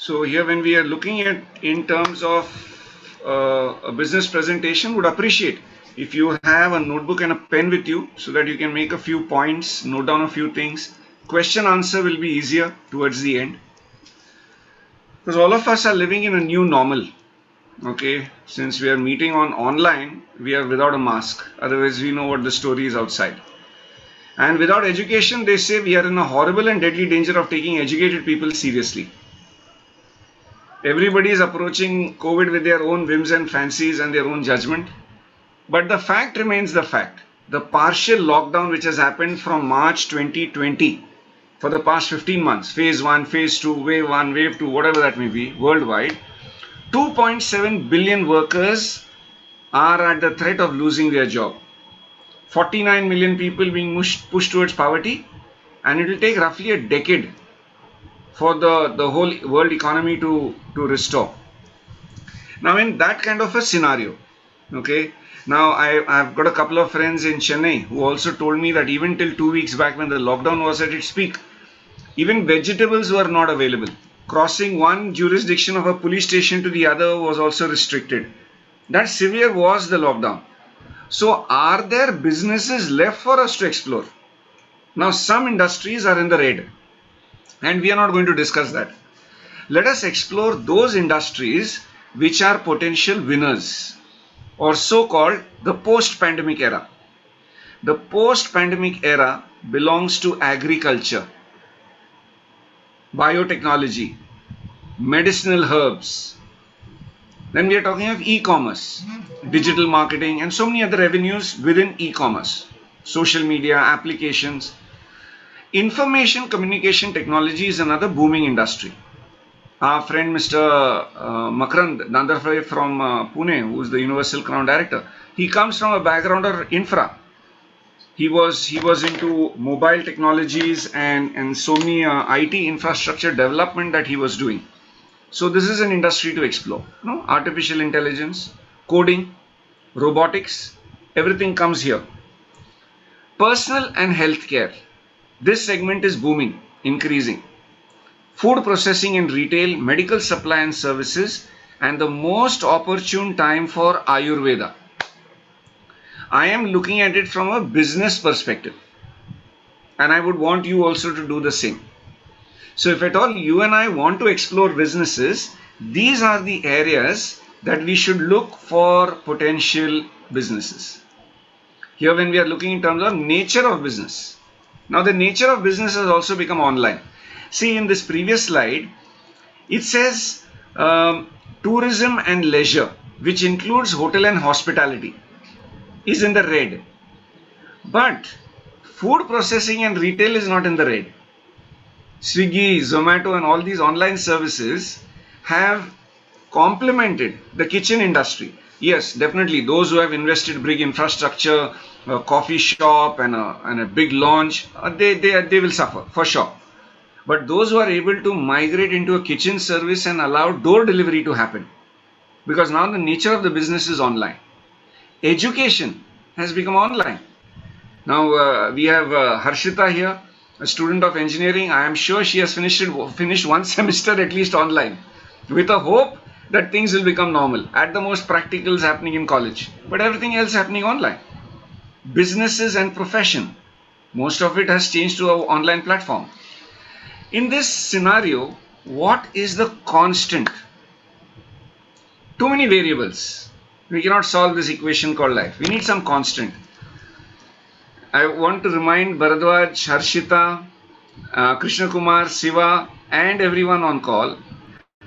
So here when we are looking at in terms of a business presentation, would appreciate if you have a notebook and a pen with you so that you can make a few points, note down a few things. Question answer will be easier towards the end. Because all of us are living in a new normal. Okay, since we are meeting on online, we are without a mask. Otherwise, we know what the story is outside. And without education, they say we are in a horrible and deadly danger of taking educated people seriously. Everybody is approaching COVID with their own whims and fancies and their own judgment. But the fact remains the fact. The partial lockdown which has happened from March 2020 for the past 15 months, phase 1, phase 2, wave 2, whatever that may be, worldwide, 2.7 billion workers are at the threat of losing their job. 49 million people being pushed towards poverty, and it will take roughly a decade for the whole world economy to restore. Now in that kind of a scenario, okay, now I've got a couple of friends in Chennai who also told me that even till 2 weeks back when the lockdown was at its peak, even vegetables were not available. Crossing one jurisdiction of a police station to the other was also restricted. That severe was the lockdown. So are there businesses left for us to explore? Now some industries are in the red, and we are not going to discuss that. Let us explore those industries which are potential winners, or so-called the post-pandemic era. The post-pandemic era belongs to agriculture, biotechnology, medicinal herbs. Then we are talking of e-commerce, digital marketing, and so many other revenues within e-commerce, social media, applications. Information communication technology is another booming industry. Our friend Mr. Makarand Nandarfai from Pune, who is the Universal Crown Director, he comes from a background of infra. He was into mobile technologies and so many IT infrastructure development that he was doing. So this is an industry to explore. Artificial intelligence, coding, robotics, everything comes here. Personal and healthcare. This segment is booming, increasing. Food processing and retail, medical supply and services, and the most opportune time for Ayurveda. I am looking at it from a business perspective, and I would want you also to do the same. So if at all you and I want to explore businesses, these are the areas that we should look for potential businesses. Here when we are looking in terms of nature of business. Now the nature of business has also become online. See in this previous slide, it says tourism and leisure, which includes hotel and hospitality, is in the red. But food processing and retail is not in the red. Swiggy, Zomato and all these online services have complemented the kitchen industry. Yes, definitely those who have invested big infrastructure, a coffee shop and a big launch, they will suffer for sure. But those who are able to migrate into a kitchen service and allow door delivery to happen, because now the nature of the business is online. Education has become online. Now we have Harshita here, a student of engineering. I am sure she has finished one semester at least online, with a hope that things will become normal. At the most, practicals happening in college, but everything else happening online. Businesses and profession, most of it has changed to an online platform. In this scenario, what is the constant? Too many variables. We cannot solve this equation called life. We need some constant. I want to remind Bharadwaj, Harshita, Krishna Kumar, Siva and everyone on call.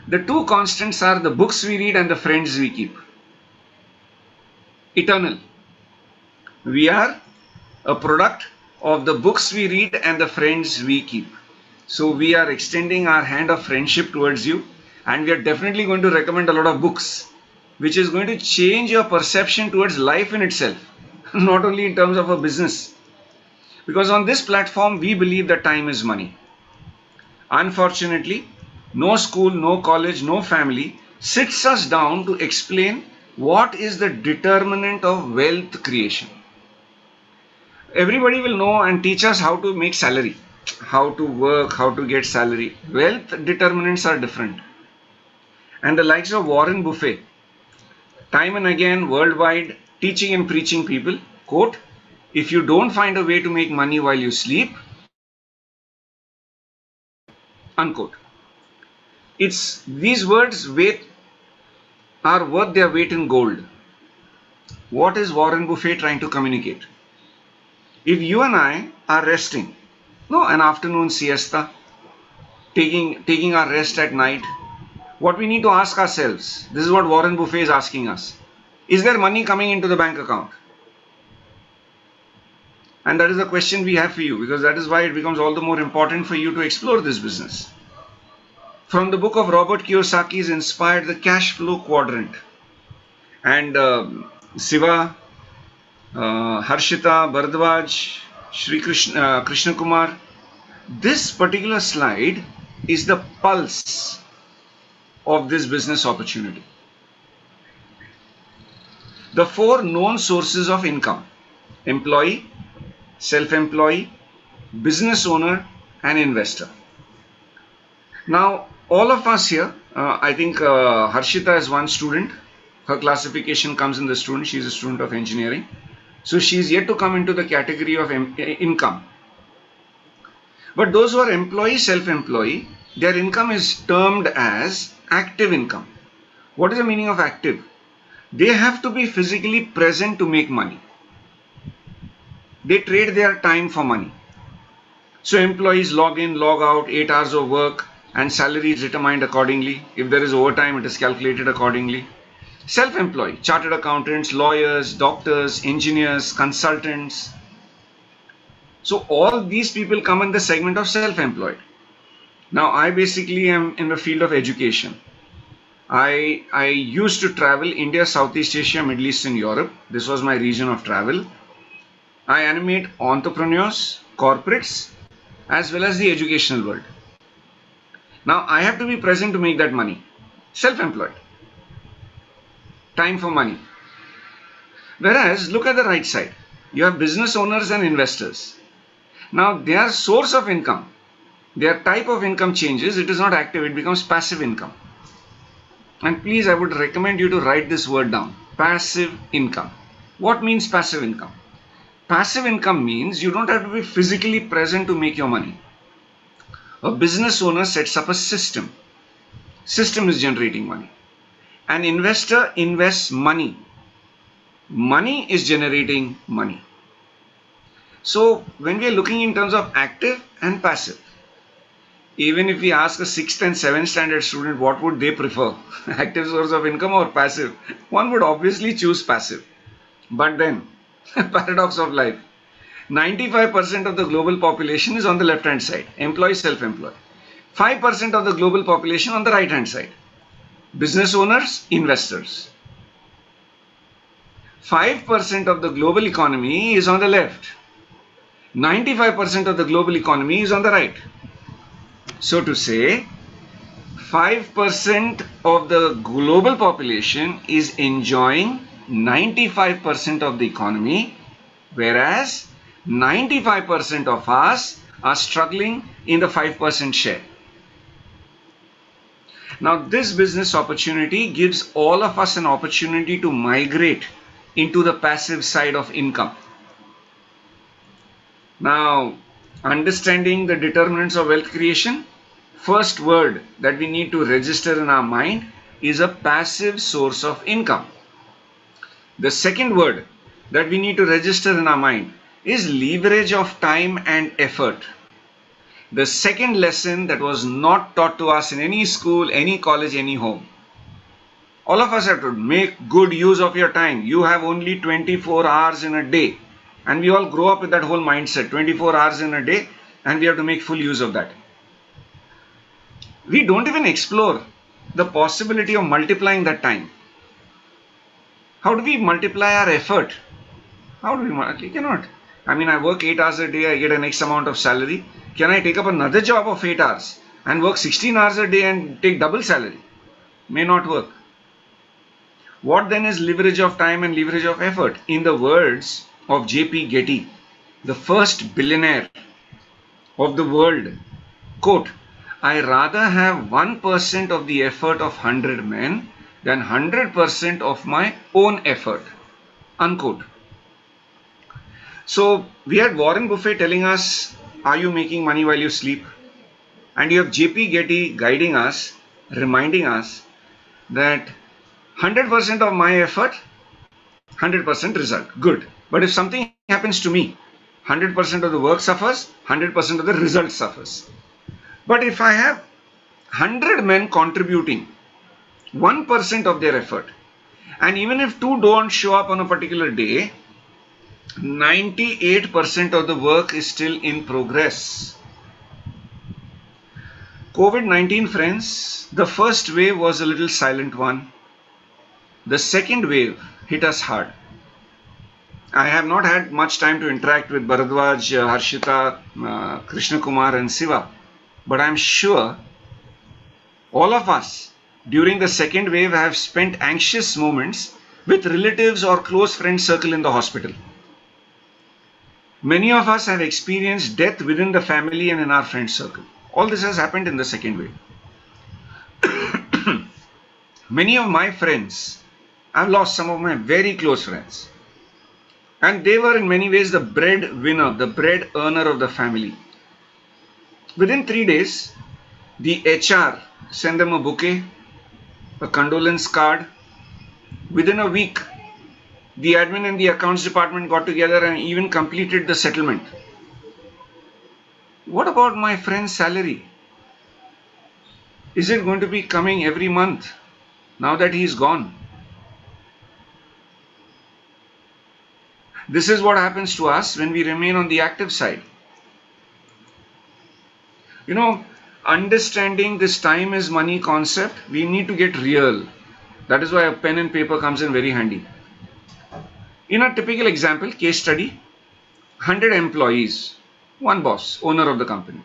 The two constants are the books we read and the friends we keep. Eternal. We are a product of the books we read and the friends we keep. So we are extending our hand of friendship towards you, and we are definitely going to recommend a lot of books, which is going to change your perception towards life in itself, not only in terms of a business. Because on this platform, we believe that time is money. Unfortunately, no school, no college, no family sits us down to explain what is the determinant of wealth creation. Everybody will know and teach us how to make salary, how to work, how to get salary. Wealth determinants are different. And the likes of Warren Buffett, time and again worldwide, teaching and preaching people, quote, if you don't find a way to make money while you sleep, unquote. It's these words are worth their weight in gold. What is Warren Buffett trying to communicate? If you and I are resting, no, an afternoon siesta, taking our rest at night, what we need to ask ourselves, this is what Warren Buffett is asking us, is there money coming into the bank account? And that is the question we have for you, because that is why it becomes all the more important for you to explore this business. From the book of Robert Kiyosaki is inspired the cash flow quadrant. And Siva, Harshita, Bharadwaj, Krishna Kumar, this particular slide is the pulse of this business opportunity. The four known sources of income: employee, self-employee, business owner, and investor. Now, all of us here, I think Harshita is one student. Her classification comes in the student. She is a student of engineering. So she is yet to come into the category of income. But those who are employee, self-employee, their income is termed as active income. What is the meaning of active? They have to be physically present to make money. They trade their time for money. So employees log in, log out, 8 hours of work, and salary is determined accordingly. If there is overtime, it is calculated accordingly. Self-employed, chartered accountants, lawyers, doctors, engineers, consultants. So all these people come in the segment of self-employed. Now I basically am in the field of education. I used to travel India, Southeast Asia, Middle East and Europe. This was my region of travel. I animate entrepreneurs, corporates, as well as the educational world. Now I have to be present to make that money. Self-employed. Time for money. Whereas, look at the right side. You have business owners and investors. Now their source of income, their type of income changes. It is not active, it becomes passive income. And please, I would recommend you to write this word down. Passive income. What means passive income? Passive income means you don't have to be physically present to make your money. A business owner sets up a system. System is generating money. An investor invests money. Money is generating money. So when we are looking in terms of active and passive, even if we ask a 6th and 7th standard student what would they prefer, active source of income or passive, one would obviously choose passive. But then, paradox of life, 95% of the global population is on the left hand side, employee, self-employed. 5% of the global population on the right hand side, business owners, investors. 5% of the global economy is on the left. 95% of the global economy is on the right. So to say, 5% of the global population is enjoying 95% of the economy, whereas 95% of us are struggling in the 5% share. Now this business opportunity gives all of us an opportunity to migrate into the passive side of income. Now, understanding the determinants of wealth creation, first word that we need to register in our mind is a passive source of income. The second word that we need to register in our mind is leverage of time and effort. The second lesson that was not taught to us in any school, any college, any home. All of us have to make good use of your time. You have only 24 hours in a day. And we all grow up with that whole mindset, 24 hours in a day, and we have to make full use of that. We don't even explore the possibility of multiplying that time. How do we multiply our effort? How do we multiply? You cannot. I mean, I work 8 hours a day, I get an X amount of salary. Can I take up another job of 8 hours and work 16 hours a day and take double salary? May not work. What then is leverage of time and leverage of effort? In the words of J.P. Getty, the first billionaire of the world, quote, I rather have 1% of the effort of 100 men than 100% of my own effort. Unquote. So we had Warren Buffett telling us, are you making money while you sleep? And you have JP Getty guiding us, reminding us that 100% of my effort, 100% result. Good. But if something happens to me, 100% of the work suffers, 100% of the result suffers. But if I have 100 men contributing 1% of their effort, and even if 2 don't show up on a particular day, 98% of the work is still in progress. COVID-19, friends, the first wave was a little silent one. The second wave hit us hard. I have not had much time to interact with Bharadwaj, Harshita, Krishna Kumar and Siva, but I am sure all of us during the second wave have spent anxious moments with relatives or close friend circle in the hospital. Many of us have experienced death within the family and in our friend circle. All this has happened in the second wave. Many of my friends, I've lost some of my very close friends. And they were in many ways the breadwinner, the bread earner of the family. Within 3 days, the HR sent them a bouquet, a condolence card. Within a week, the admin and the accounts department got together and even completed the settlement. What about my friend's salary? Is it going to be coming every month now that he's gone? This is what happens to us when we remain on the active side. You know, understanding this time is money concept, we need to get real. That is why a pen and paper comes in very handy. In a typical example, case study, 100 employees, one boss, owner of the company.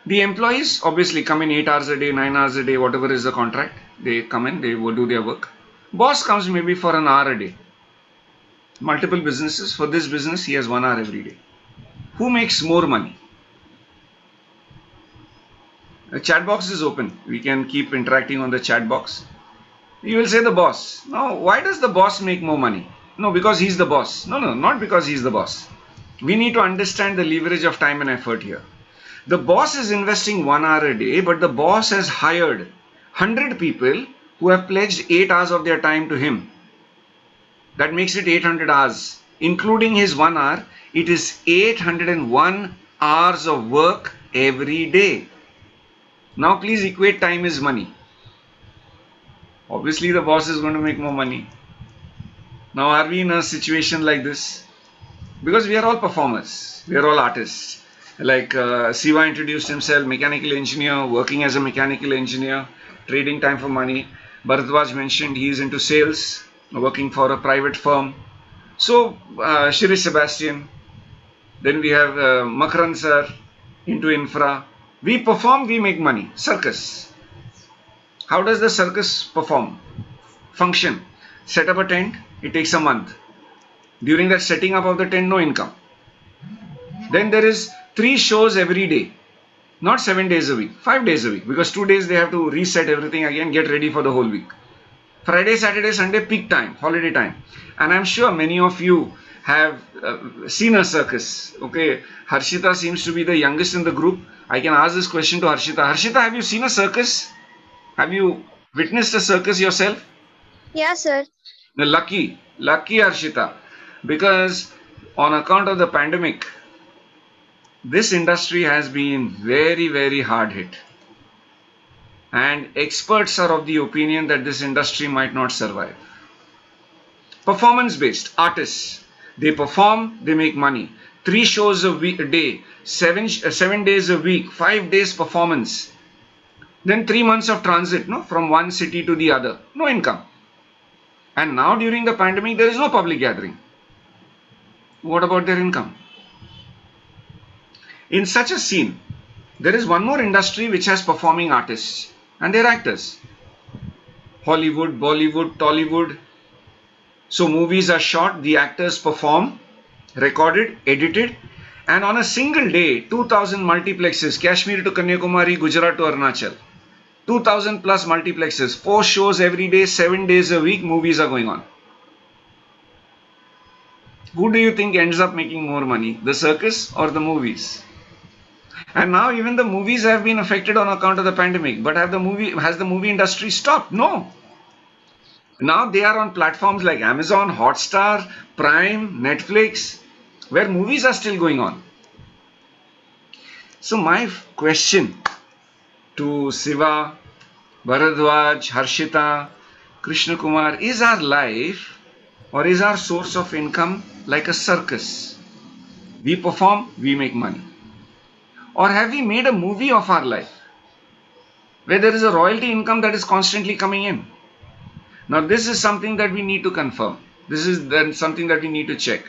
The employees obviously come in 8 hours a day, 9 hours a day, whatever is the contract. They come in, they will do their work. Boss comes maybe for an hour a day. Multiple businesses. For this business, he has 1 hour every day. Who makes more money? The chat box is open. We can keep interacting on the chat box. You will say the boss. Now, why does the boss make more money? No, because he's the boss. No, not because he's the boss. We need to understand the leverage of time and effort here. The boss is investing 1 hour a day, but the boss has hired 100 people who have pledged 8 hours of their time to him. That makes it 800 hours. Including his 1 hour, it is 801 hours of work every day. Now please equate time is money. Obviously the boss is going to make more money. Now are we in a situation like this? Because we are all performers. We are all artists. Like Siva introduced himself, mechanical engineer, working as a mechanical engineer, trading time for money. Bharadwaj mentioned he is into sales, working for a private firm. So Shirish Sebastian. Then we have Makaran sir, into infra. We perform, we make money. Circus. How does the circus perform? Function. Set up a tent, it takes a month. During that setting up of the tent, no income. Then there is 3 shows every day. Not 7 days a week, 5 days a week. Because 2 days they have to reset everything again, get ready for the whole week. Friday, Saturday, Sunday, peak time, holiday time. And I'm sure many of you have seen a circus. Okay, Harshita seems to be the youngest in the group. I can ask this question to Harshita. Harshita, have you seen a circus? Have you witnessed a circus yourself? Yeah, sir. Now, lucky Harshita, because on account of the pandemic, this industry has been very, very hard hit. And experts are of the opinion that this industry might not survive. Performance-based artists, they perform, they make money. 3 shows a day, 7 days a week, 5 days performance. Then 3 months of transit, from one city to the other, no income. And now during the pandemic, there is no public gathering. What about their income? In such a scene, there is one more industry which has performing artists, and they're actors. Hollywood, Bollywood, Tollywood. So movies are shot, the actors perform, recorded, edited, And on a single day, 2000 multiplexes, Kashmir to Kanyakumari, Gujarat to Arunachal. 2000 plus multiplexes, 4 shows every day, 7 days a week, movies are going on. Who do you think ends up making more money, the circus or the movies? And now even the movies have been affected on account of the pandemic. But has the movie industry stopped? No. Now they are on platforms like Amazon, Hotstar, Prime, Netflix, where movies are still going on. So my question to Siva, Bharadwaj, Harshita, Krishna Kumar, is our life or is our source of income like a circus? We perform, we make money. Or have we made a movie of our life where there is a royalty income that is constantly coming in? Now this is something that we need to confirm. This is then something that we need to check.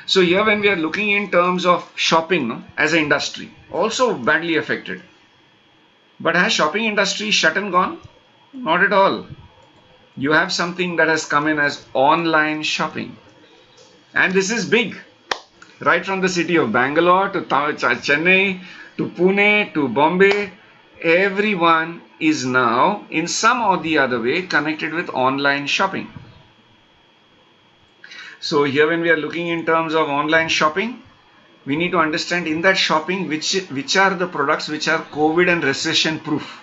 So here when we are looking in terms of shopping as an industry, also badly affected. But has shopping industry shut and gone? Not at all. You have something that has come in as online shopping. And this is big. Right from the city of Bangalore to Chennai to Pune to Bombay, everyone is now in some or the other way connected with online shopping. So here when we are looking in terms of online shopping, we need to understand in that shopping which are the products which are COVID and recession proof.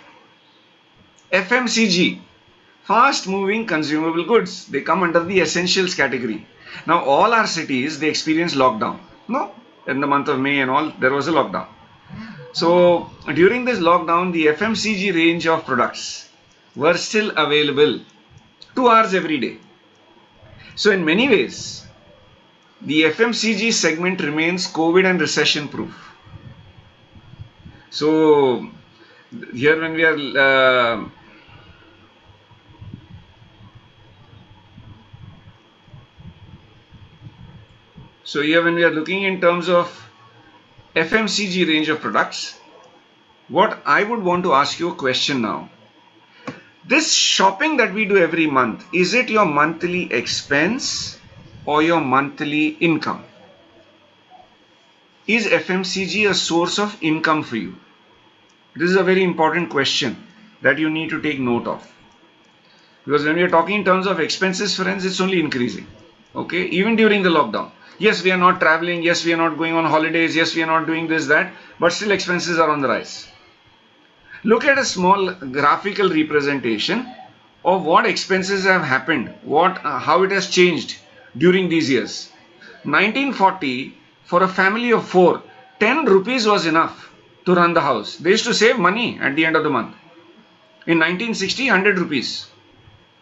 FMCG, fast moving consumable goods, they come under the essentials category. Now all our cities, they experience lockdown. No, in the month of May and all, there was a lockdown. So during this lockdown, the FMCG range of products were still available 2 hours every day. So in many ways, the FMCG segment remains COVID and recession proof. So here when we are looking in terms of FMCG range of products, what I would want to ask you a question now. This shopping that we do every month, is it your monthly expense or your monthly income? Is FMCG a source of income for you? This is a very important question that you need to take note of. Because when we are talking in terms of expenses, friends, it's only increasing. Okay, even during the lockdown. Yes, we are not traveling. Yes, we are not going on holidays. Yes, we are not doing this, that. But still expenses are on the rise. Look at a small graphical representation of what expenses have happened, how it has changed during these years. 1940, for a family of 4, 10 rupees was enough to run the house. They used to save money at the end of the month. In 1960, 100 rupees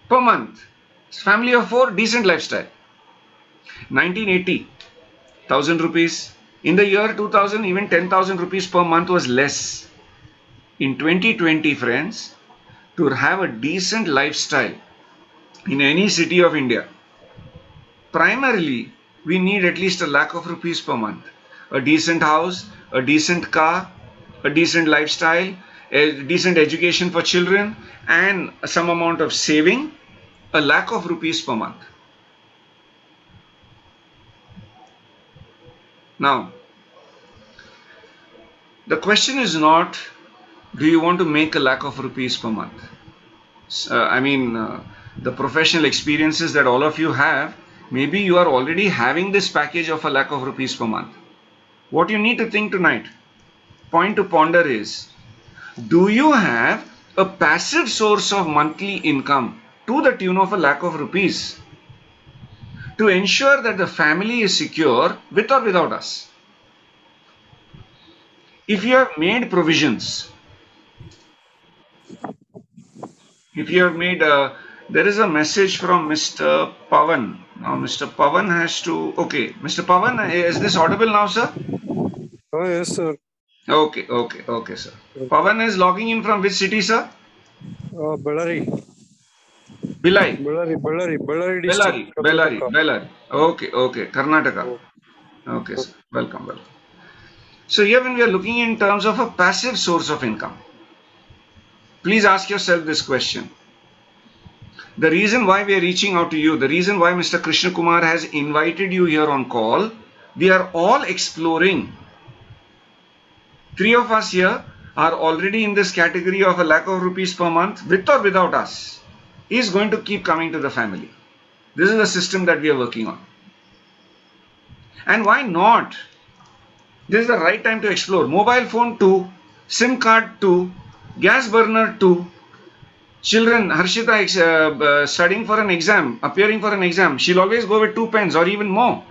per month. Family of 4, decent lifestyle. 1980, 1000 rupees. In the year 2000, even 10,000 rupees per month was less. In 2020, friends, to have a decent lifestyle in any city of India, primarily we need at least 1 lakh of rupees per month. A decent house, a decent car, a decent lifestyle, a decent education for children, and some amount of saving, 1 lakh of rupees per month. Now, the question is not, do you want to make 1 lakh of rupees per month? The professional experiences that all of you have, maybe you are already having this package of 1 lakh of rupees per month. What you need to think tonight, point to ponder is, do you have a passive source of monthly income to the tune of 1 lakh of rupees to ensure that the family is secure with or without us? If you have made provisions, there is a message from Mr. Pavan. Now Mr. Pavan has to, okay, Mr. Pavan, is this audible now, sir? Oh, yes, sir. Okay, sir. Pavan is logging in from which city, sir? Bellary. Billai. Bellary district. Bellary. Okay, Karnataka. Oh. Okay, sir. Welcome. So here when we are looking in terms of a passive source of income, please ask yourself this question. The reason why we are reaching out to you, the reason why Mr. Krishna Kumar has invited you here on call We are all exploring. 3 of us here are already in this category of a lakh of rupees per month, with or without us. Is going to keep coming to the family. This is the system that we are working on. And why not? This is the right time to explore. Mobile phone 2, SIM card 2, gas burner 2. Children, Harshita studying for an exam, appearing for an exam, she'll always go with 2 pens or even more.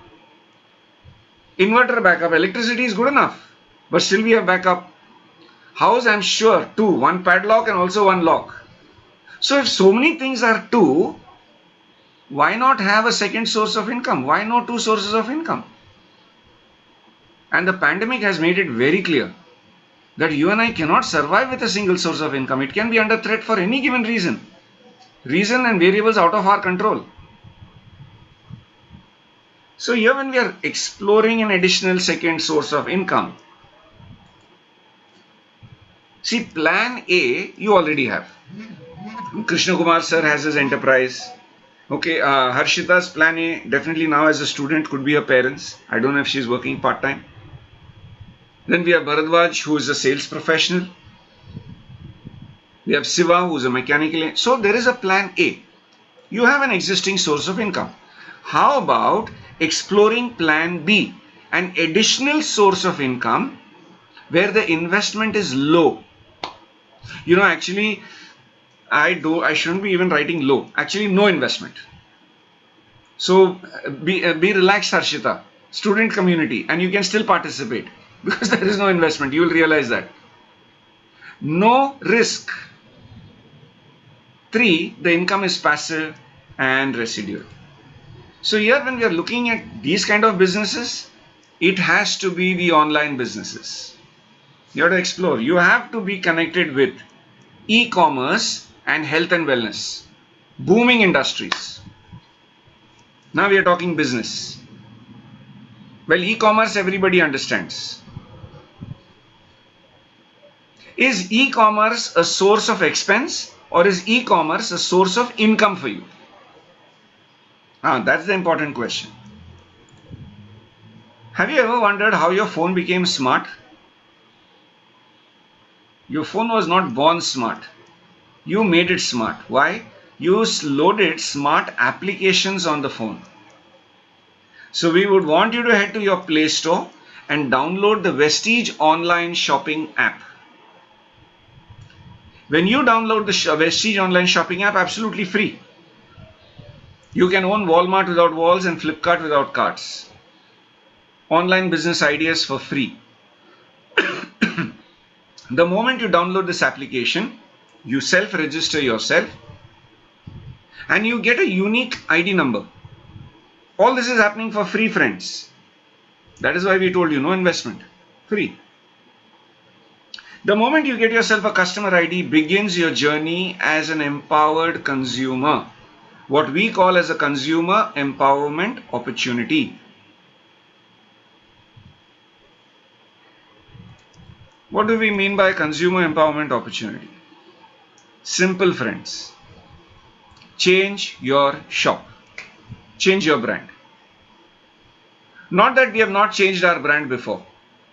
Inverter backup, electricity is good enough, but still we have backup. House, I'm sure, 2, 1 padlock and also 1 lock. So if so many things are 2, why not have a second source of income? Why not 2 sources of income? And the pandemic has made it very clear that you and I cannot survive with a single source of income. It can be under threat for any given reason. Reason and variables out of our control. So here when we are exploring an additional second source of income, see, plan A you already have. Krishna Kumar sir has his enterprise. Okay, Harshita's plan A definitely now as a student could be her parents. I don't know if she's working part-time. Then we have Bharadwaj, who is a sales professional. We have Siva, who is a mechanical. So there is a plan A. You have an existing source of income. How about exploring plan B, an additional source of income where the investment is low? You know, actually, I shouldn't be even writing low. Actually, no investment. So be relaxed, Harshita. Student community, and you can still participate because there is no investment. You will realize that. No risk. 3, the income is passive and residual. So here when we are looking at these kind of businesses, it has to be the online businesses. You have to explore. You have to be connected with e-commerce and health and wellness. Booming industries. Now we are talking business. Well, e-commerce everybody understands. Is e-commerce a source of expense or is e-commerce a source of income for you? That's the important question. Have you ever wondered how your phone became smart? Your phone was not born smart. You made it smart. Why? You loaded smart applications on the phone. So we would want you to head to your Play Store and download the Vestige online shopping app. When you download the Vestige online shopping app, absolutely free. You can own Walmart without walls and Flipkart without carts. Online business ideas for free. The moment you download this application, you self-register yourself and you get a unique ID number. All this is happening for free, friends. That is why we told you no investment, free. The moment you get yourself a customer ID begins your journey as an empowered consumer. What we call as a consumer empowerment opportunity. What do we mean by consumer empowerment opportunity? Simple, friends. Change your shop. Change your brand. Not that we have not changed our brand before.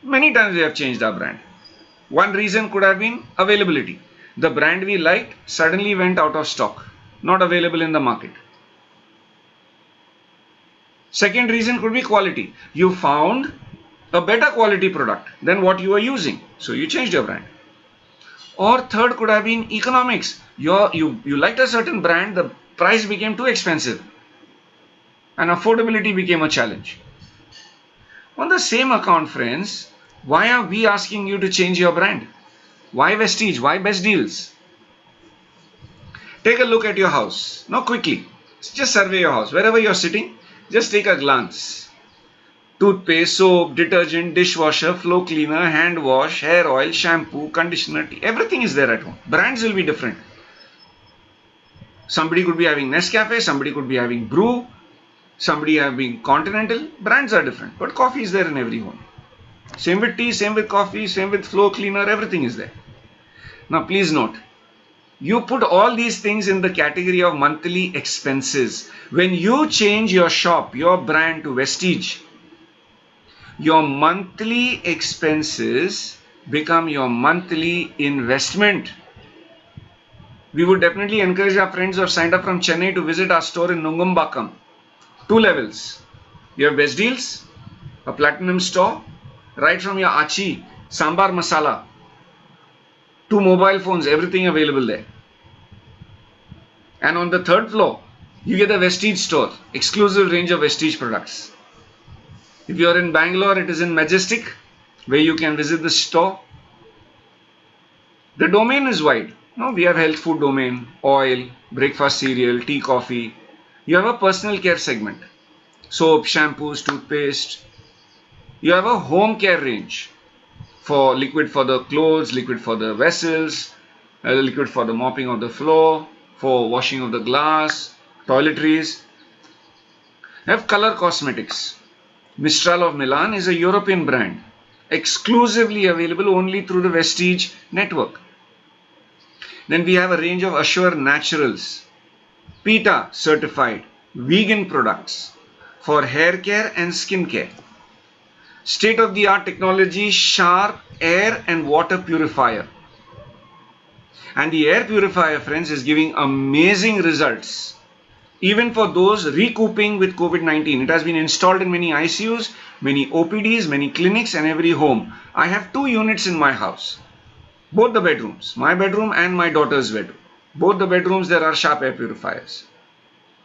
Many times we have changed our brand. One reason could have been availability. The brand we liked suddenly went out of stock. Not available in the market. Second reason could be quality. You found a better quality product than what you were using. So you changed your brand. Or third could have been economics. You liked a certain brand, the price became too expensive. And affordability became a challenge. On the same account, friends, why are we asking you to change your brand? Why Vestige? Why Best Deals? Take a look at your house. Now quickly, just survey your house. Wherever you're sitting, just take a glance. Toothpaste, soap, detergent, dishwasher, floor cleaner, hand wash, hair oil, shampoo, conditioner, tea. Everything is there at home. Brands will be different. Somebody could be having Nescafe, somebody could be having Brew, somebody having Continental. Brands are different, but coffee is there in every home. Same with tea, same with coffee, same with floor cleaner, everything is there. Now please note, you put all these things in the category of monthly expenses. When you change your shop, your brand to Vestige, your monthly expenses become your monthly investment. We would definitely encourage our friends who have signed up from Chennai to visit our store in Nungambakkam. 2 levels. You have best deals, a platinum store, right from your achi, sambar masala, to mobile phones, everything available there. And on the 3rd floor, you get the Vestige store, exclusive range of Vestige products. If you are in Bangalore, it is in Majestic, where you can visit the store. The domain is wide. No, we have health food domain, oil, breakfast cereal, tea, coffee. You have a personal care segment, soap, shampoos, toothpaste. You have a home care range for liquid for the clothes, liquid for the vessels, liquid for the mopping of the floor, for washing of the glass, toiletries. You have color cosmetics. Mistral of Milan is a European brand, exclusively available only through the Vestige network. Then we have a range of Assure Naturals, PETA certified vegan products for hair care and skin care. State-of-the-art technology, Sharp air and water purifier. And the air purifier, friends, is giving amazing results. Even for those recouping with COVID-19. It has been installed in many ICUs, many OPDs, many clinics and every home. I have 2 units in my house. Both the bedrooms, my bedroom and my daughter's bedroom. Both the bedrooms there are Sharp air purifiers.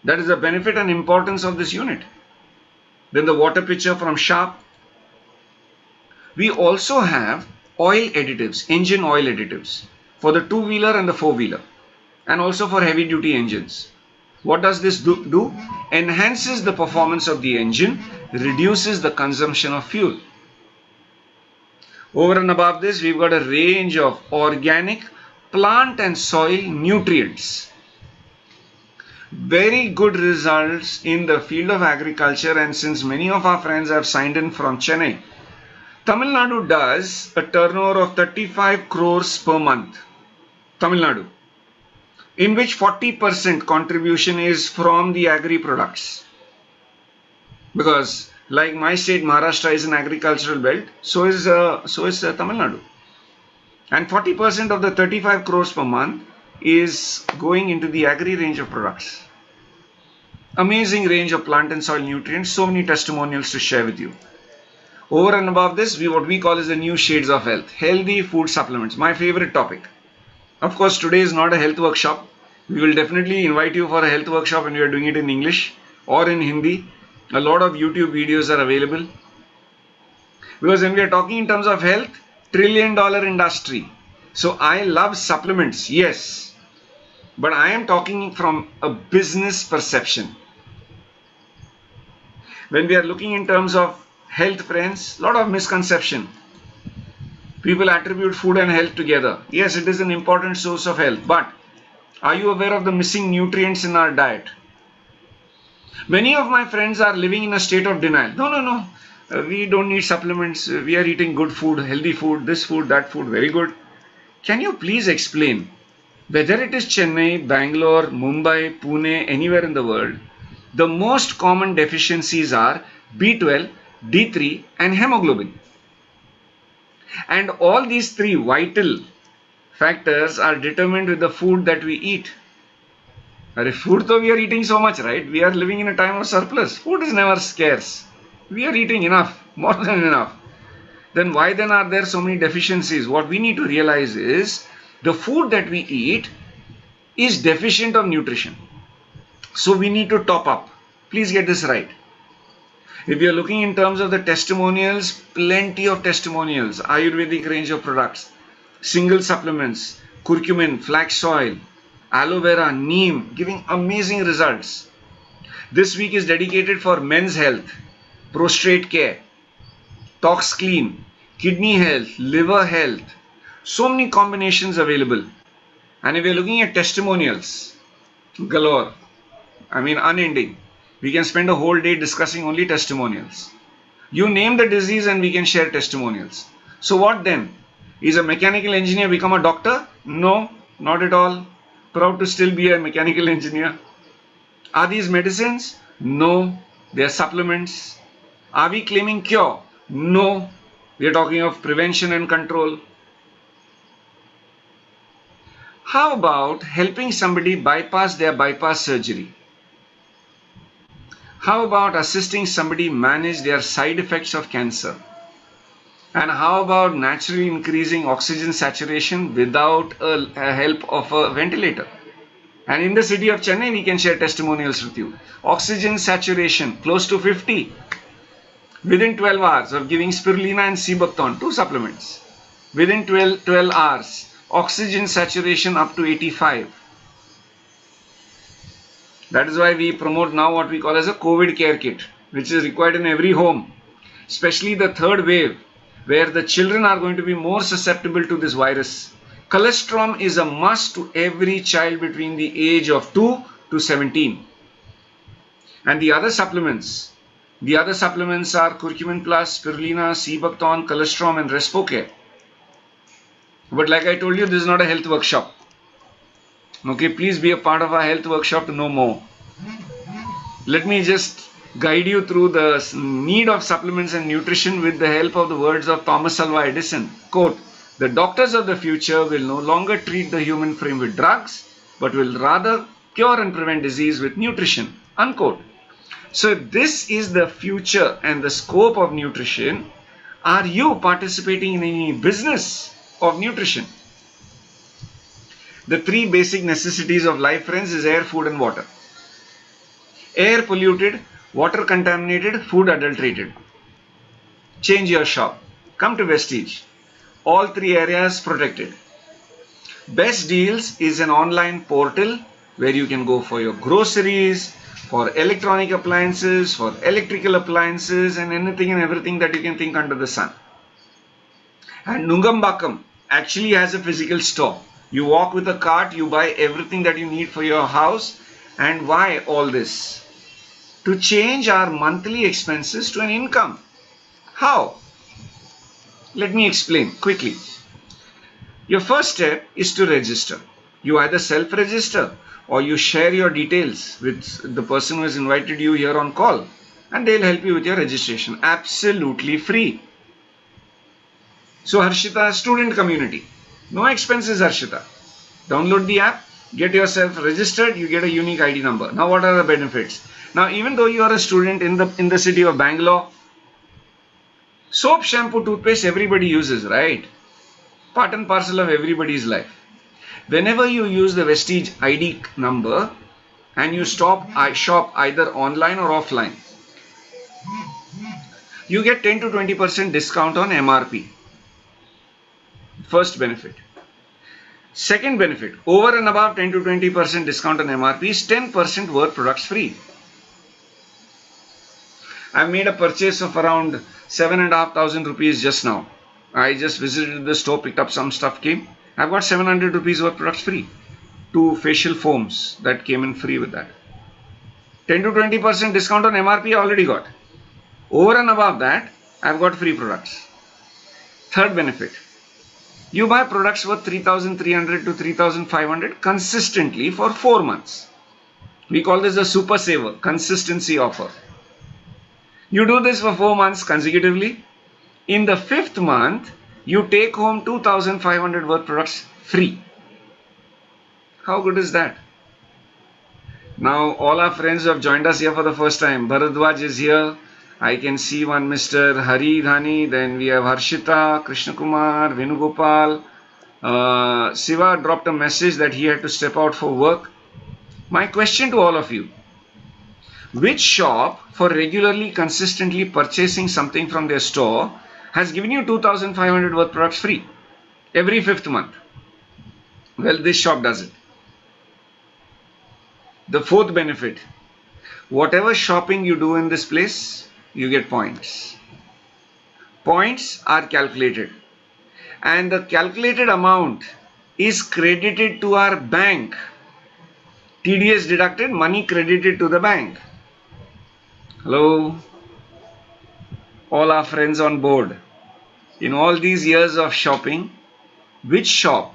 That is the benefit and importance of this unit. Then the water pitcher from Sharp. We also have oil additives, engine oil additives for the 2-wheeler and the 4-wheeler and also for heavy duty engines. What does this do? Enhances the performance of the engine, reduces the consumption of fuel. Over and above this, we've got a range of organic plant and soil nutrients. Very good results in the field of agriculture, and since many of our friends have signed in from Chennai, Tamil Nadu does a turnover of 35 crores per month. Tamil Nadu, in which 40% contribution is from the agri products. Because like my state, Maharashtra is an agricultural belt, so is Tamil Nadu. And 40% of the 35 crores per month is going into the agri range of products. Amazing range of plant and soil nutrients, so many testimonials to share with you. Over and above this, what we call is the new shades of health. Healthy food supplements, my favorite topic. Of course, today is not a health workshop. We will definitely invite you for a health workshop and we are doing it in English or in Hindi. A lot of YouTube videos are available. Because when we are talking in terms of health, $1 trillion industry. So I love supplements, yes. But I am talking from a business perception. When we are looking in terms of health, friends, a lot of misconception. People attribute food and health together. Yes, it is an important source of health. But are you aware of the missing nutrients in our diet? Many of my friends are living in a state of denial. No. We don't need supplements. We are eating good food, healthy food, this food, that food, very good. Can you please explain, whether it is Chennai, Bangalore, Mumbai, Pune, anywhere in the world, the most common deficiencies are B12, D3 and hemoglobin. And all these 3 vital factors are determined with the food that we eat. Food though we are eating so much, right? We are living in a time of surplus. Food is never scarce. We are eating enough, more than enough. Then why then are there so many deficiencies? What we need to realize is the food that we eat is deficient of nutrition. So we need to top up. Please get this right. If you are looking in terms of the testimonials, plenty of testimonials, Ayurvedic range of products, single supplements, curcumin, flax oil, aloe vera, neem, giving amazing results. This week is dedicated for men's health, prostate care, tox clean, kidney health, liver health. So many combinations available. And if you're looking at testimonials, galore, unending. We can spend a whole day discussing only testimonials. You name the disease and we can share testimonials. So what then? Is a mechanical engineer become a doctor? No, not at all. Proud to still be a mechanical engineer. Are these medicines? No, they are supplements. Are we claiming cure? No, we are talking of prevention and control. How about helping somebody bypass their bypass surgery? How about assisting somebody manage their side effects of cancer? And how about naturally increasing oxygen saturation without a help of a ventilator? And in the city of Chennai, we can share testimonials with you. Oxygen saturation close to 50 within 12 hours of giving spirulina and Sebucton, 2 supplements. Within 12 hours, oxygen saturation up to 85. That is why we promote now what we call as a COVID care kit, which is required in every home, especially the third wave, where the children are going to be more susceptible to this virus. Colostrum is a must to every child between the age of 2 to 17. And the other supplements are Curcumin Plus, Spirulina, Sebucton, Colostrum and Respocare. But like I told you, this is not a health workshop. Okay, please be a part of our health workshop to know more. Let me just guide you through the need of supplements and nutrition with the help of the words of Thomas Alva Edison. Quote, "The doctors of the future will no longer treat the human frame with drugs, but will rather cure and prevent disease with nutrition." Unquote. So if this is the future and the scope of nutrition, are you participating in any business of nutrition? The 3 basic necessities of life, friends, is air, food and water. Air polluted, water contaminated, food adulterated. Change your shop. Come to Vestige. All 3 areas protected. Best Deals is an online portal where you can go for your groceries, for electronic appliances, for electrical appliances and anything and everything that you can think under the sun. And Nungambakam actually has a physical store. You walk with a cart, you buy everything that you need for your house. And why all this? To change our monthly expenses to an income. How? Let me explain quickly. Your first step is to register. You either self-register or you share your details with the person who has invited you here on call and they'll help you with your registration. Absolutely free. So Harshita, student community. No expenses, Harshita. Download the app, get yourself registered, you get a unique ID number. Now what are the benefits? Now even though you are a student in the city of Bangalore, soap, shampoo, toothpaste everybody uses, right? Part and parcel of everybody's life. Whenever you use the Vestige ID number and you shop either online or offline, you get 10 to 20% discount on MRP. First benefit. Second benefit, over and above 10 to 20% discount on MRP is 10% worth products free. I made a purchase of around 7,500 rupees just now. I just visited the store, picked up some stuff, came. I've got 700 rupees worth products free. 2 facial foams that came in free with that. 10 to 20% discount on MRP I already got. Over and above that, I've got free products. Third benefit. You buy products worth 3,300 to 3,500 consistently for 4 months. We call this a super saver, consistency offer. You do this for 4 months consecutively. In the 5th month, you take home 2,500 worth products free. How good is that? Now all our friends who have joined us here for the first time, Bharadwaj is here. I can see one Mr. Hari Dhani, then we have Harshita, Krishna Kumar, Venugopal. Siva dropped a message that he had to step out for work. My question to all of you, which shop for regularly, consistently purchasing something from their store has given you 2,500 worth products free every 5th month? Well, this shop does it. The 4th benefit, whatever shopping you do in this place, you get points. Points are calculated and the calculated amount is credited to our bank. TDS deducted, money credited to the bank. Hello, all our friends on board. In all these years of shopping, which shop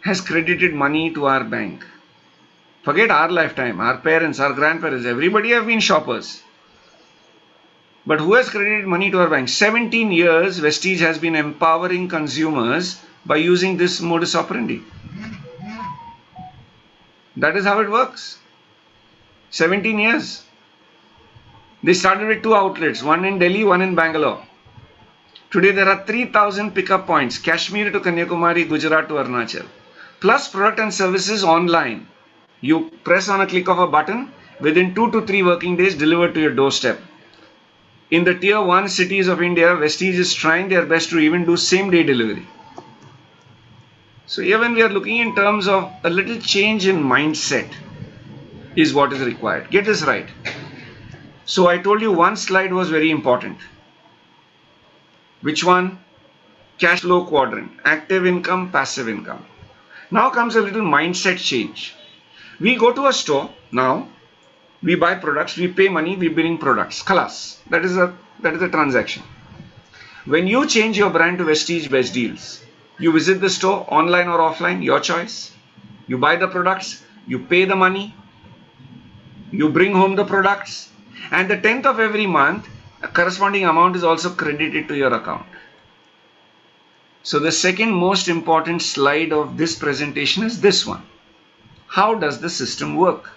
has credited money to our bank? Forget our lifetime, our parents, our grandparents, everybody have been shoppers. But who has credited money to our bank? 17 years Vestige has been empowering consumers by using this modus operandi. That is how it works. 17 years. They started with 2 outlets, one in Delhi, one in Bangalore. Today there are 3,000 pickup points, Kashmir to Kanyakumari, Gujarat to Arunachal. Plus product and services online. You press on a click of a button, within 2 to 3 working days delivered to your doorstep. In the tier 1 cities of India, Vestige is trying their best to even do same day delivery. So here when we are looking in terms of a little change in mindset is what is required. Get this right. So I told you one slide was very important. Which one? Cash flow quadrant. Active income, passive income. Now comes a little mindset change. We go to a store now. We buy products, we pay money, we bring products. Khalas. That is a transaction. When you change your brand to Vestige Best Deals, you visit the store, online or offline, your choice. You buy the products, you pay the money, you bring home the products, and the 10th of every month, a corresponding amount is also credited to your account. So the second most important slide of this presentation is this one. How does the system work?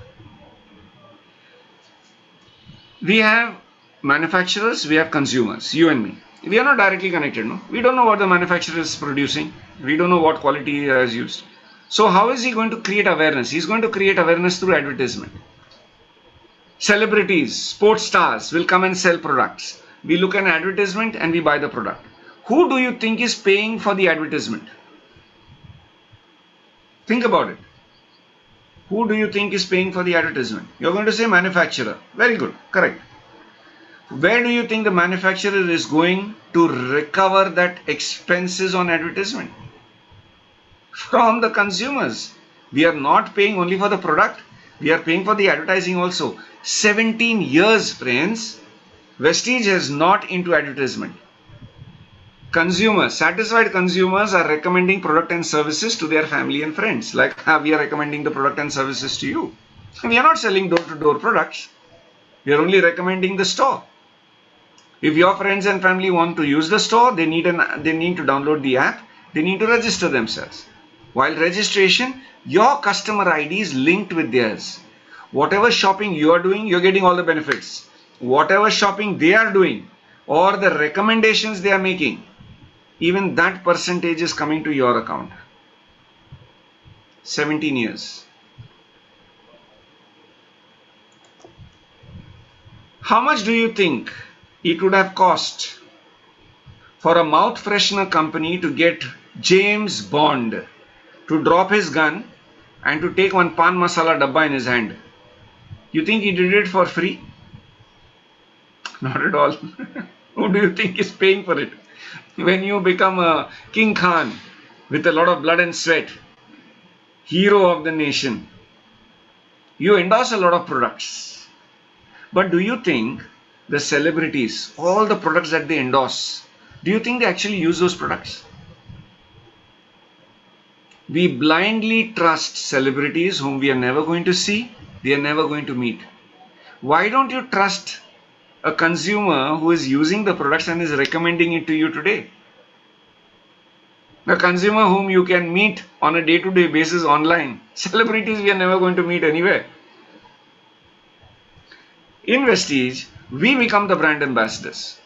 We have manufacturers, we have consumers, you and me. We are not directly connected, no? We don't know what the manufacturer is producing. We don't know what quality he has used. So how is he going to create awareness? He's going to create awareness through advertisement. Celebrities, sports stars will come and sell products. We look at an advertisement and we buy the product. Who do you think is paying for the advertisement? Think about it. Who do you think is paying for the advertisement? You're going to say manufacturer. Very good. Correct. Where do you think the manufacturer is going to recover that expenses on advertisement? From the consumers. We are not paying only for the product. We are paying for the advertising also. 17 years, friends. Vestige is not into advertisement. Consumers, satisfied consumers are recommending product and services to their family and friends. Like we are recommending the product and services to you. We are not selling door-to-door products. We are only recommending the store. If your friends and family want to use the store, they need to download the app. They need to register themselves. While registration, your customer ID is linked with theirs. Whatever shopping you are doing, you're getting all the benefits. Whatever shopping they are doing or the recommendations they are making, even that percentage is coming to your account. 17 years. How much do you think it would have cost for a mouth freshener company to get James Bond to drop his gun and to take one pan masala dabba in his hand? You think he did it for free? Not at all. Who do you think is paying for it? When you become a King Khan with a lot of blood and sweat, hero of the nation, you endorse a lot of products. But do you think the celebrities, all the products that they endorse, do you think they actually use those products? We blindly trust celebrities whom we are never going to see, we are never going to meet. Why don't you trust a consumer who is using the products and is recommending it to you today? A consumer whom you can meet on a day-to-day basis online. Celebrities we are never going to meet anywhere. In Vestige, we become the brand ambassadors.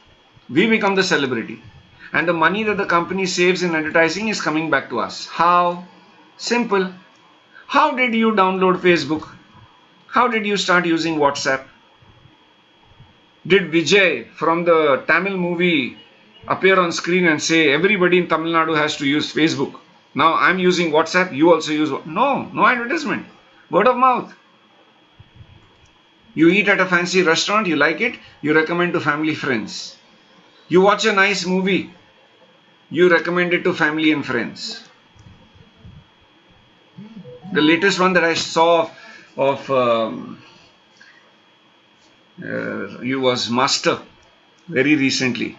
We become the celebrity. And the money that the company saves in advertising is coming back to us. How? Simple. How did you download Facebook? How did you start using WhatsApp? Did Vijay from the Tamil movie appear on screen and say everybody in Tamil Nadu has to use Facebook? Now I'm using WhatsApp, you also use. No advertisement. Word of mouth. You eat at a fancy restaurant, you like it, you recommend to family friends. You watch a nice movie, you recommend it to family and friends. The latest one that I saw of you was Master very recently.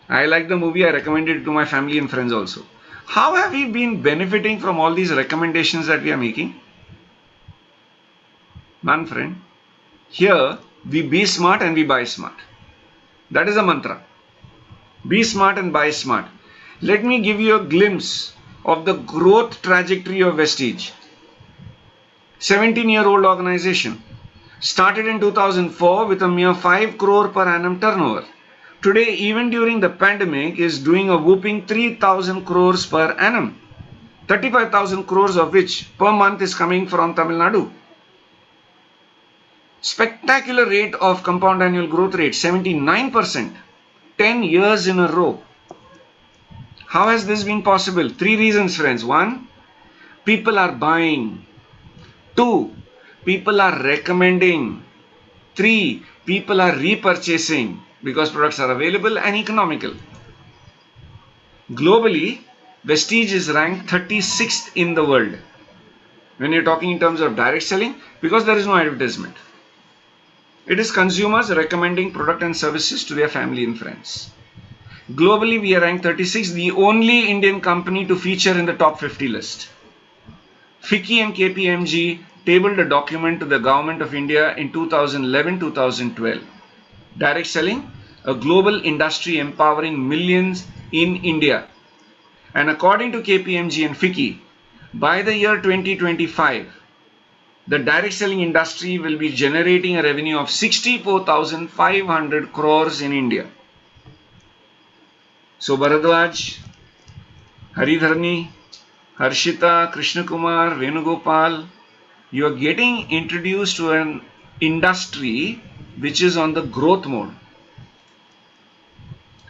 I like the movie, I recommended it to my family and friends also. How have we been benefiting from all these recommendations that we are making? None, friend. Here we be smart and we buy smart. That is a mantra. Be smart and buy smart. Let me give you a glimpse of the growth trajectory of Vestige. 17-year-old organization. Started in 2004 with a mere 5 crore per annum turnover. Today, even during the pandemic, is doing a whooping 3,000 crores per annum. 35,000 crores of which per month is coming from Tamil Nadu. Spectacular rate of compound annual growth rate, 79%, 10 years in a row. How has this been possible? 3 reasons, friends. 1, people are buying. 2, people are recommending. 3, people are repurchasing because products are available and economical. Globally, Vestige is ranked 36th in the world when you're talking in terms of direct selling, because there is no advertisement. It is consumers recommending product and services to their family and friends. Globally, we are ranked 36th, the only Indian company to feature in the top 50 list. FICCI and KPMG tabled a document to the Government of India in 2011-2012. Direct selling, a global industry empowering millions in India. And according to KPMG and FICCI, by the year 2025, the direct selling industry will be generating a revenue of 64,500 crores in India. So Bharadwaj, Haridharni, Harshita, Krishna Kumar, Venugopal, you are getting introduced to an industry which is on the growth mode.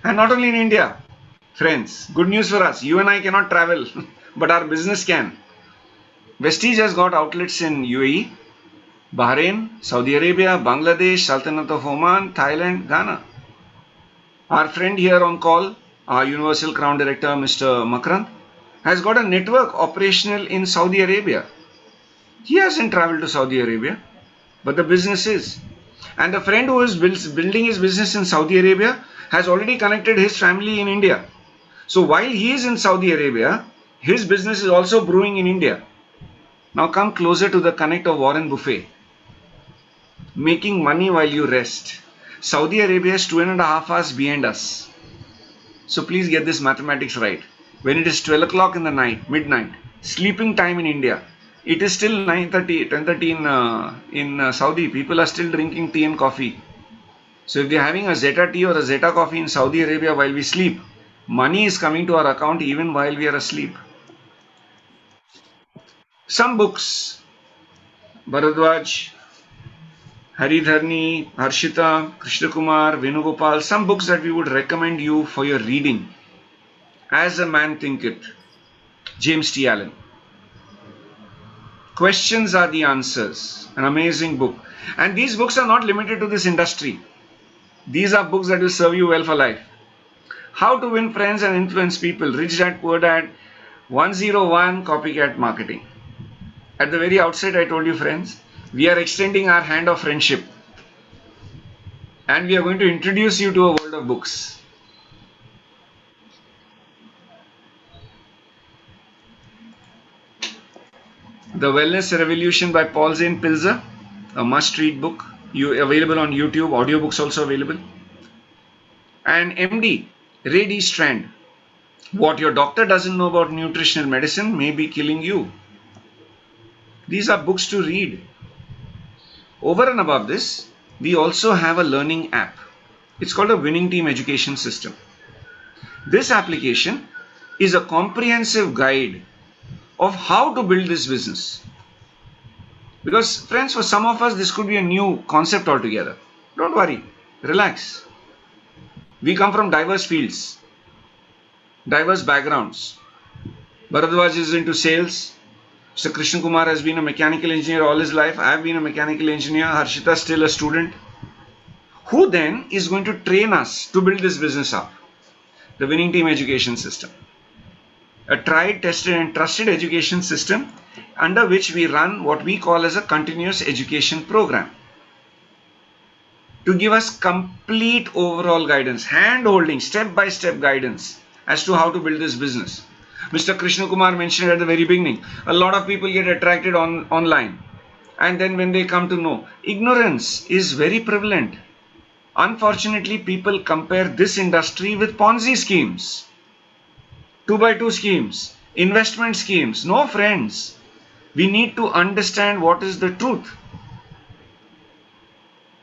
And not only in India, friends, good news for us. You and I cannot travel, but our business can. Vestige has got outlets in UAE, Bahrain, Saudi Arabia, Bangladesh, Sultanate of Oman, Thailand, Ghana. Our friend here on call, our Universal Crown Director, Mr. Makrand, has got a network operational in Saudi Arabia. He hasn't traveled to Saudi Arabia, but the business is. And the friend who is building his business in Saudi Arabia has already connected his family in India. So while he is in Saudi Arabia, his business is also brewing in India. Now come closer to the connect of Warren Buffett. Making money while you rest. Saudi Arabia is 2.5 hours behind us. So please get this mathematics right. When it is 12 o'clock in the night, midnight, sleeping time in India, it is still 9:30, 10:30 in Saudi. People are still drinking tea and coffee. So if they are having a Zeta tea or a Zeta coffee in Saudi Arabia while we sleep, money is coming to our account even while we are asleep. Some books, Bharadwaj, Haridharni, Harshita, Krishna Kumar, Venugopal, some books that we would recommend you for your reading. As a Man Thinketh, James T. Allen. Questions Are the Answers, an amazing book. And these books are not limited to this industry. These are books that will serve you well for life. How to Win Friends and Influence People, Rich Dad Poor Dad, 101 Copycat Marketing. At the very outset, I told you, friends, we are extending our hand of friendship. And we are going to introduce you to a world of books. The Wellness Revolution by Paul Zane Pilzer, a must-read book. Available on YouTube, audiobooks also available. And MD, Ray D. Strand, What Your Doctor Doesn't Know About Nutritional Medicine May Be Killing You. These are books to read. Over and above this, we also have a learning app. It's called a Winning Team Education System. This application is a comprehensive guide of how to build this business. Because friends, for some of us, this could be a new concept altogether. Don't worry, relax. We come from diverse fields, diverse backgrounds. Bharadwaj is into sales. Mr. Krishna Kumar has been a mechanical engineer all his life. I have been a mechanical engineer. Harshita is still a student. Who then is going to train us to build this business up? The Winning Team Education System. A tried, tested and trusted education system under which we run what we call as a continuous education program. To give us complete overall guidance, hand-holding, step-by-step guidance as to how to build this business. Mr. Krishna Kumar mentioned at the very beginning, a lot of people get attracted online. And then when they come to know, ignorance is very prevalent. Unfortunately, people compare this industry with Ponzi schemes, 2x2 schemes, investment schemes. No, friends. We need to understand what is the truth.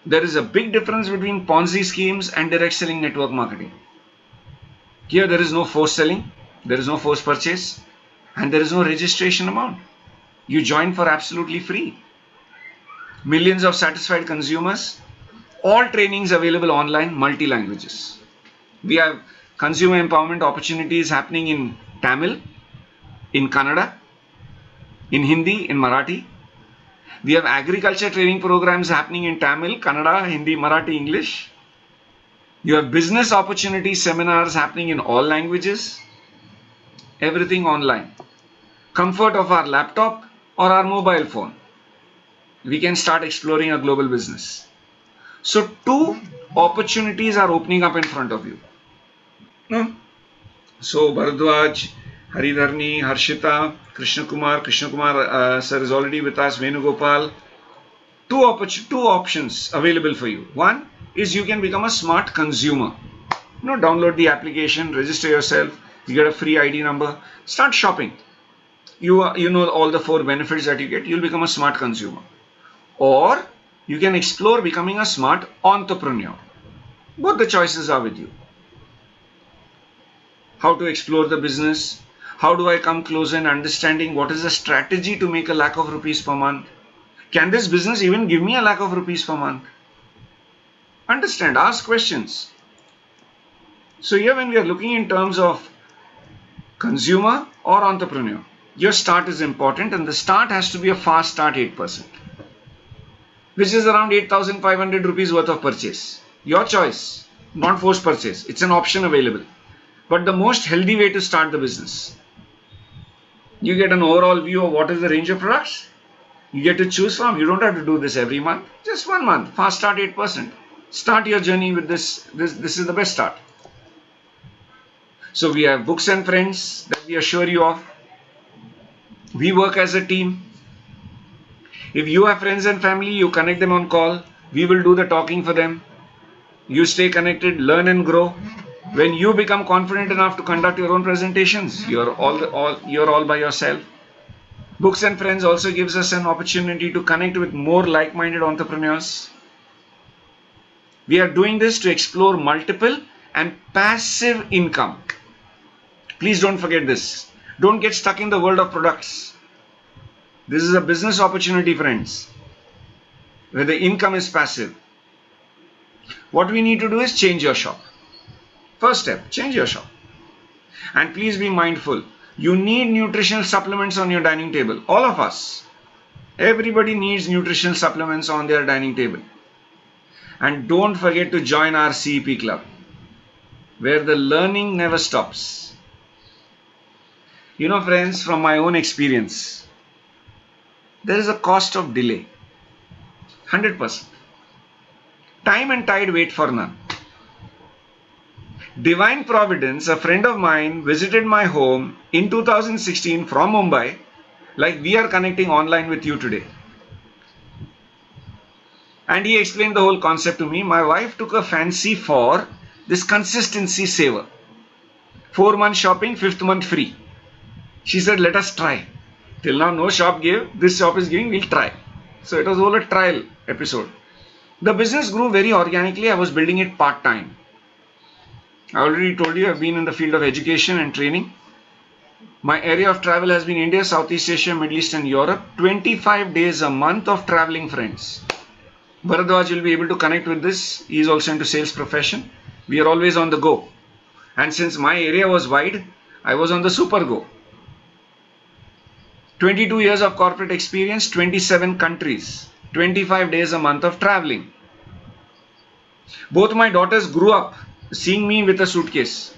There is a big difference between Ponzi schemes and direct selling network marketing. Here there is no forced selling, there is no forced purchase, and there is no registration amount. You join for absolutely free. Millions of satisfied consumers, all trainings available online, multi-languages. We have consumer empowerment opportunities happening in Tamil, in Kannada, in Hindi, in Marathi. We have agriculture training programs happening in Tamil, Kannada, Hindi, Marathi, English. You have business opportunity seminars happening in all languages. Everything online. Comfort of our laptop or our mobile phone. We can start exploring a global business. So two opportunities are opening up in front of you. No? So Bharadwaj, Haridharni, Harshita, Krishna Kumar sir is already with us, Venugopal. Two options available for you. One is you can become a smart consumer. Download the application, register yourself, you get a free ID number, start shopping. You know all the 4 benefits that you get, you'll become a smart consumer. Or you can explore becoming a smart entrepreneur. Both the choices are with you. How to explore the business? How do I come closer in understanding what is the strategy to make ₹1,00,000 per month? Can this business even give me ₹1,00,000 per month? Understand, ask questions. So here when we are looking in terms of consumer or entrepreneur, your start is important, and the start has to be a fast start, 8%, which is around ₹8,500 worth of purchase. Your choice, not forced purchase. It's an option available, but the most healthy way to start the business. You get an overall view of what is the range of products you get to choose from. You don't have to do this every month, just 1 month. Fast start, 8%. Start your journey with this. This is the best start. So we have books and friends that we assure you of. We work as a team. If you have friends and family, you connect them on call. We will do the talking for them. You stay connected, learn and grow. When you become confident enough to conduct your own presentations, you're all by yourself. Books and Friends also gives us an opportunity to connect with more like-minded entrepreneurs. We are doing this to explore multiple and passive income. Please don't forget this. Don't get stuck in the world of products. This is a business opportunity, friends, where the income is passive. What we need to do is change your shop. First step, change your shop. And please be mindful. You need nutritional supplements on your dining table. All of us. Everybody needs nutritional supplements on their dining table. And don't forget to join our CEP club, where the learning never stops. You know, friends, from my own experience, there is a cost of delay. 100%. Time and tide wait for none. Divine Providence, a friend of mine, visited my home in 2016 from Mumbai, like we are connecting online with you today. And he explained the whole concept to me. My wife took a fancy for this consistency saver. 4 months shopping, 5th month free. She said, let us try. Till now no shop gave, this shop is giving, we'll try. So it was all a trial episode. The business grew very organically. I was building it part-time. I already told you I've been in the field of education and training. My area of travel has been India, Southeast Asia, Middle East and Europe. 25 days a month of traveling, friends. Bharadwaj will be able to connect with this. He is also into sales profession. We are always on the go. And since my area was wide, I was on the super go. 22 years of corporate experience, 27 countries, 25 days a month of traveling. Both my daughters grew up seeing me with a suitcase.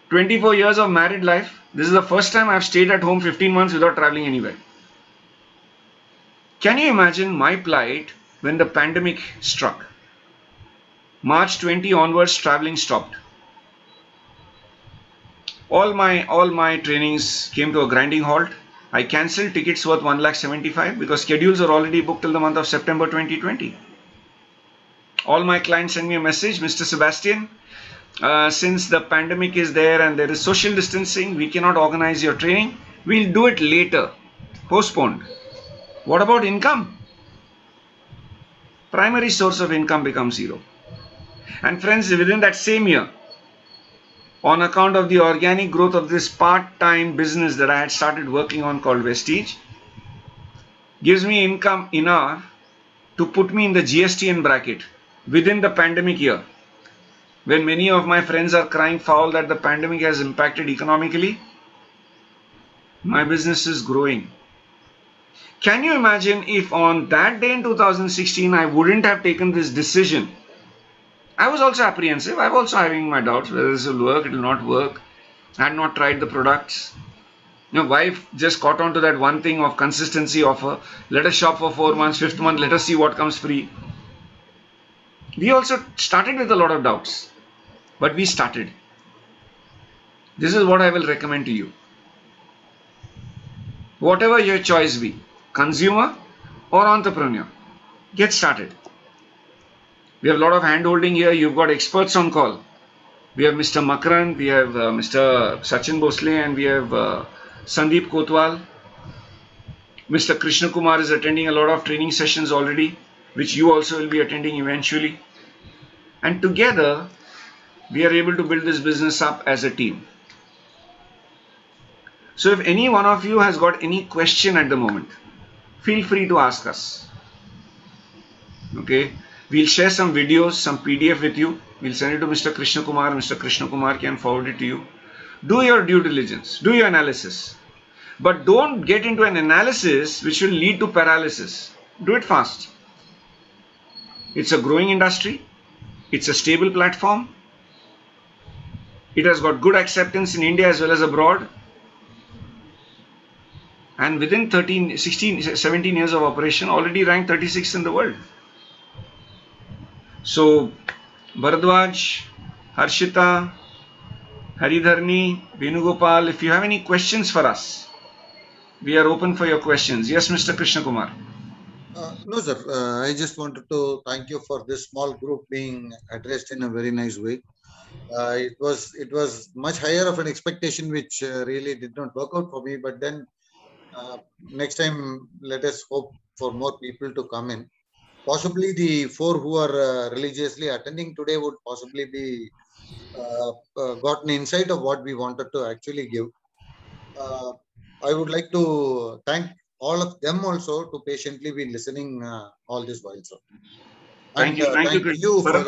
24 years of married life. This is the first time I've stayed at home 15 months without traveling anywhere. Can you imagine my plight when the pandemic struck? March 20 onwards, traveling stopped. All my trainings came to a grinding halt. I cancelled tickets worth 1,75,000 because schedules are already booked till the month of September 2020. All my clients send me a message, Mr. Sebastian, since the pandemic is there and there is social distancing, we cannot organize your training. We'll do it later, postponed. What about income? Primary source of income becomes zero. And friends, within that same year, on account of the organic growth of this part-time business that I had started working on called Vestige, gives me income enough to put me in the GSTN bracket within the pandemic year. When many of my friends are crying foul that the pandemic has impacted economically, my business is growing. Can you imagine if on that day in 2016 I wouldn't have taken this decision? I was also apprehensive. I was also having my doubts whether this will work, it will not work. I had not tried the products. Wife just caught on to that one thing of consistency offer. Let us shop for 4 months, 5th month, let us see what comes free. We also started with a lot of doubts, but we started. This is what I will recommend to you. Whatever your choice be, consumer or entrepreneur, get started. We have a lot of hand holding here. You've got experts on call. We have Mr. Makaran, we have Mr. Sachin Bhosle, and we have Sandeep Kotwal. Mr. Krishna Kumar is attending a lot of training sessions already, which you also will be attending eventually. And together, we are able to build this business up as a team. So if any one of you has got any question at the moment, feel free to ask us. Okay, we'll share some videos, some PDF with you. We'll send it to Mr. Krishna Kumar. Mr. Krishna Kumar can forward it to you. Do your due diligence, do your analysis. But don't get into an analysis which will lead to paralysis. Do it fast. It's a growing industry. It's a stable platform. It has got good acceptance in India as well as abroad. And within 13, 16, 17 years of operation, already ranked 36th in the world. So, Bharadwaj, Harshita, Haridharni, Venugopal, if you have any questions for us, we are open for your questions. Yes, Mr. Krishna Kumar. No, sir. I just wanted to thank you for this small group being addressed in a very nice way. It was much higher of an expectation, which really did not work out for me. But then next time, let us hope for more people to come in. Possibly the 4 who are religiously attending today would possibly be gotten insight of what we wanted to actually give. I would like to thank all of them also to patiently be listening all this while, sir. Thank you. Thank you, for the